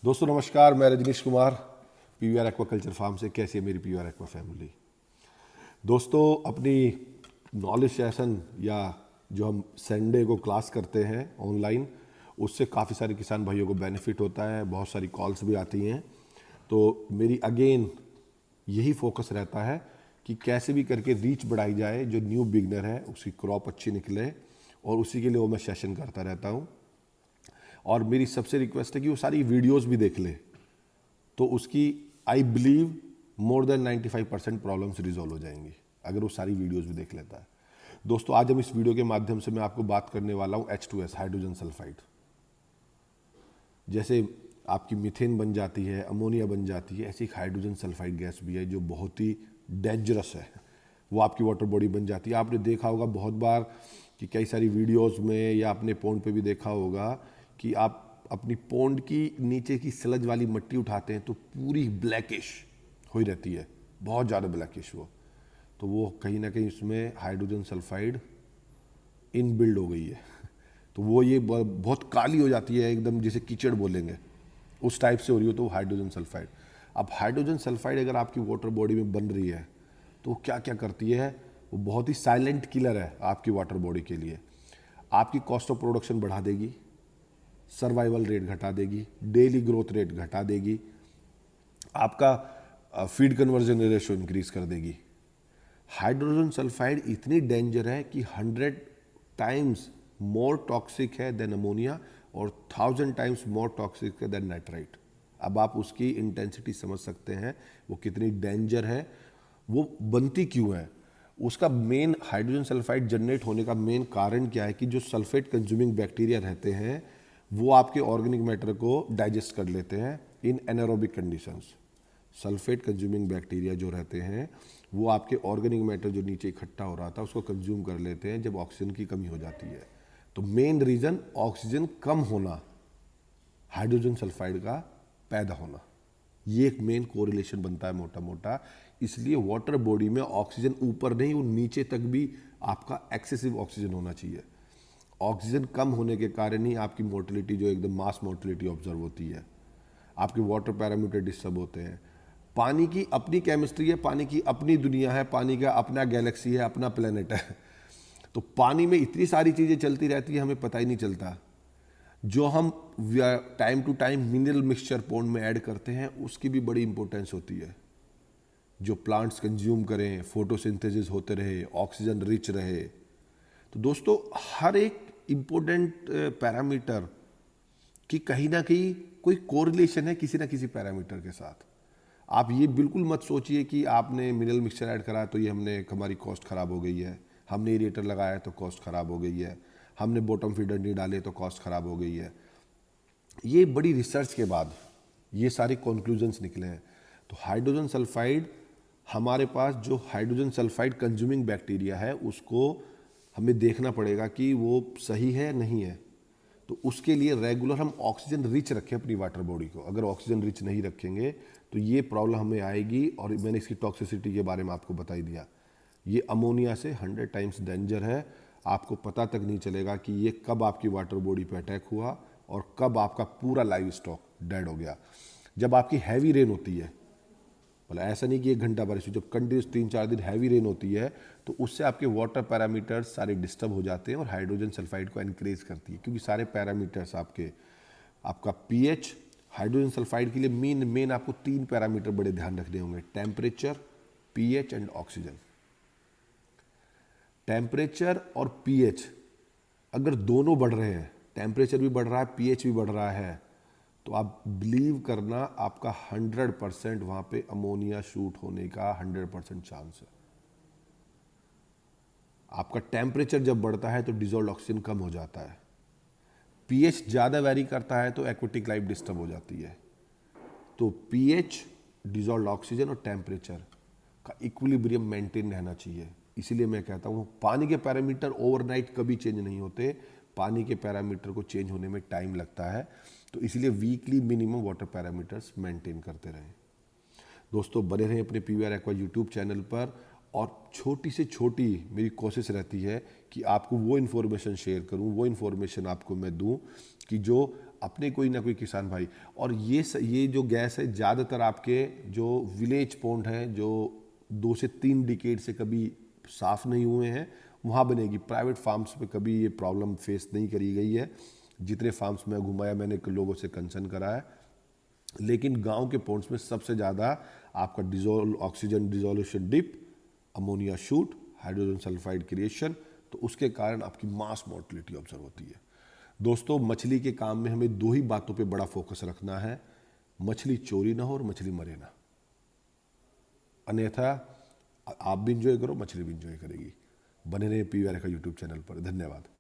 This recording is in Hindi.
दोस्तों नमस्कार, मैं Rajnish Kumar PVR aquaculture farm से। कैसी है मेरी पीवीआर एक्वा फैमिली? दोस्तों, अपनी नॉलेज सेशन या जो हम संडे को क्लास करते हैं ऑनलाइन, उससे काफ़ी सारे किसान भाइयों को बेनिफिट होता है। बहुत सारी कॉल्स भी आती हैं। तो मेरी अगेन यही फोकस रहता है कि कैसे भी करके रीच बढ़ाई जाए, जो न्यू बिगनर है उसकी क्रॉप अच्छी निकले, और उसी के लिए वो मैं सेशन करता रहता हूँ। और मेरी सबसे रिक्वेस्ट है कि वो सारी वीडियोस भी देख ले, तो उसकी I believe more than 95% problems resolve हो जाएंगी अगर वो सारी वीडियोस भी देख लेता है। दोस्तों, आज हम इस वीडियो के माध्यम से मैं आपको बात करने वाला हूँ H2S, हाइड्रोजन सल्फाइड। जैसे आपकी मीथेन बन जाती है, अमोनिया बन जाती है, ऐसी एक हाइड्रोजन सल्फाइड गैस भी है जो बहुत ही डेंजरस है। वो आपकी वाटर बॉडी बन जाती है। आपने देखा होगा बहुत बार कि कई सारी वीडियोस में या अपने पोंड पे भी देखा होगा कि आप अपनी पोंड की नीचे की स्लज वाली मिट्टी उठाते हैं तो पूरी ब्लैकिश हो रहती है, बहुत ज़्यादा ब्लैकिश तो वो कहीं ना कहीं उसमें हाइड्रोजन सल्फाइड इनबिल्ड हो गई है। तो वो ये बहुत काली हो जाती है, एकदम जिसे कीचड़ बोलेंगे, उस टाइप से हो रही हो तो वो हाइड्रोजन सल्फाइड। अब हाइड्रोजन सल्फाइड अगर आपकी वाटर बॉडी में बन रही है तो वो क्या क्या करती है? वो बहुत ही साइलेंट किलर है आपकी वाटर बॉडी के लिए। आपकी कॉस्ट ऑफ प्रोडक्शन बढ़ा देगी, सर्वाइवल रेट घटा देगी, डेली ग्रोथ रेट घटा देगी, आपका फीड कन्वर्जन रेशियो इंक्रीज कर देगी। हाइड्रोजन सल्फाइड इतनी डेंजर है कि 100 टाइम्स मोर टॉक्सिक है देन अमोनिया और 1000 टाइम्स मोर टॉक्सिक है देन नाइट्राइट। अब आप उसकी इंटेंसिटी समझ सकते हैं वो कितनी डेंजर है। वो बनती क्यों है? उसका मेन, हाइड्रोजन सल्फाइड जनरेट होने का मेन कारण क्या है कि जो सल्फेट कंज्यूमिंग बैक्टीरिया रहते हैं वो आपके ऑर्गेनिक मैटर को डाइजेस्ट कर लेते हैं इन anaerobic conditions. Sulphate consuming bacteria जो रहते हैं वो आपके ऑर्गेनिक मैटर जो नीचे इकट्ठा हो रहा था उसको कंज्यूम कर लेते हैं जब ऑक्सीजन की कमी हो जाती है। तो मेन रीजन ऑक्सीजन कम होना, हाइड्रोजन सल्फाइड का पैदा होना, ये एक मेन कोरिलेशन बनता है मोटा मोटा। इसलिए वाटर बॉडी में ऑक्सीजन ऊपर नहीं, वो नीचे तक भी आपका एक्सेसिव ऑक्सीजन होना चाहिए। ऑक्सीजन कम होने के कारण ही आपकी मोर्टेलिटी जो एकदम मास मोर्टेलिटी ऑब्जर्व होती है, आपके वाटर पैरामीटर डिस्टर्ब होते हैं। पानी की अपनी केमिस्ट्री है, पानी की अपनी दुनिया है, पानी का अपना गैलेक्सी है, अपना प्लेनेट है। तो पानी में इतनी सारी चीज़ें चलती रहती है, हमें पता ही नहीं चलता। जो हम time to time mineral mixture pond में ऐड करते हैं उसकी भी बड़ी इंपॉर्टेंस होती है। जो प्लांट्स कंज्यूम करें, फोटोसिंथेसिस होते रहे, ऑक्सीजन रिच रहे। तो दोस्तों, हर एक इंपॉर्टेंट पैरामीटर की कहीं ना कहीं कोई कोरिलेशन है किसी ना किसी पैरामीटर के साथ। आप ये बिल्कुल मत सोचिए कि आपने मिनरल मिक्सचर ऐड करा तो ये हमारी कॉस्ट ख़राब हो गई है, हमने एरिएटर लगाया तो कॉस्ट ख़राब हो गई है, हमने बॉटम फीडर नहीं डाले तो कॉस्ट ख़राब हो गई है। ये बड़ी रिसर्च के बाद ये सारे कंक्लूजन्स निकले हैं। तो हाइड्रोजन सल्फाइड, हमारे पास जो हाइड्रोजन सल्फाइड कंज्यूमिंग बैक्टीरिया है उसको हमें देखना पड़ेगा कि वो सही है नहीं है। तो उसके लिए रेगुलर हम ऑक्सीजन रिच रखें अपनी वाटर बॉडी को। अगर ऑक्सीजन रिच नहीं रखेंगे तो ये प्रॉब्लम हमें आएगी। और मैंने इसकी टॉक्सिसिटी के बारे में आपको बता ही दिया। ये अमोनिया से 100 टाइम्स डेंजर है। आपको पता तक नहीं चलेगा कि ये कब आपकी वाटर बॉडी पे अटैक हुआ और कब आपका पूरा लाइव स्टॉक डेड हो गया। जब आपकी हैवी रेन होती है, मतलब ऐसा नहीं कि 1 घंटा बारिश हुई, जब कंटिन्यूस 3-4 दिन हैवी रेन होती है तो उससे आपके वाटर पैरामीटर्स सारे डिस्टर्ब हो जाते हैं और हाइड्रोजन सल्फाइड को एनकरेज करती है। क्योंकि सारे पैरामीटर्स आपका पीएच, हाइड्रोजन सल्फाइड के लिए मेन आपको 3 पैरामीटर बड़े ध्यान रखने होंगे: temperature, pH and oxygen. Temperature और पीएच अगर दोनों बढ़ रहे हैं, टेम्परेचर भी बढ़ रहा है, पीएच भी बढ़ रहा है, तो आप बिलीव करना आपका 100% वहां पे अमोनिया शूट होने का 100% चांस है। आपका टेम्परेचर जब बढ़ता है तो डिजोल्व ऑक्सीजन कम हो जाता है, पीएच ज़्यादा वेरी करता है तो एक्वेटिक लाइफ डिस्टर्ब हो जाती है। तो पीएच, डिजोल्व ऑक्सीजन और टेम्परेचर का इक्विलिब्रियम मेंटेन रहना चाहिए। इसीलिए मैं कहता हूँ पानी के पैरामीटर ओवरनाइट कभी चेंज नहीं होते, पानी के पैरामीटर को चेंज होने में टाइम लगता है। तो इसलिए weekly minimum water parameters maintain करते रहें। दोस्तों, बने रहें अपने पीवीआर एक्वा यूट्यूब चैनल पर। और छोटी से छोटी मेरी कोशिश रहती है कि आपको वो इन्फॉर्मेशन शेयर करूं, वो इन्फॉर्मेशन आपको मैं दूं कि जो अपने कोई ना कोई किसान भाई। और ये जो गैस है ज़्यादातर आपके जो विलेज पॉन्ड हैं जो 2 से 3 डिकेड से कभी साफ़ नहीं हुए हैं वहाँ बनेगी। प्राइवेट फार्म्स पे कभी ये प्रॉब्लम फेस नहीं करी गई है। जितने फार्म्स में घुमाया मैंने लोगों से कंसर्न करा है, लेकिन गांव के पॉन्ड्स में सबसे ज़्यादा आपका oxygen dissolution dip, ammonia shoot, hydrogen sulphide creation, तो उसके कारण आपकी मास मोर्टिलिटी ऑब्जर्व होती है। दोस्तों, मछली के काम में हमें 2 ही बातों पे बड़ा फोकस रखना है, मछली चोरी ना हो और मछली मरे ना, अन्यथा आप भी इंजॉय करो, मछली भी इंजॉय करेगी। बने रहे पीवीआर का यूट्यूब चैनल पर। धन्यवाद।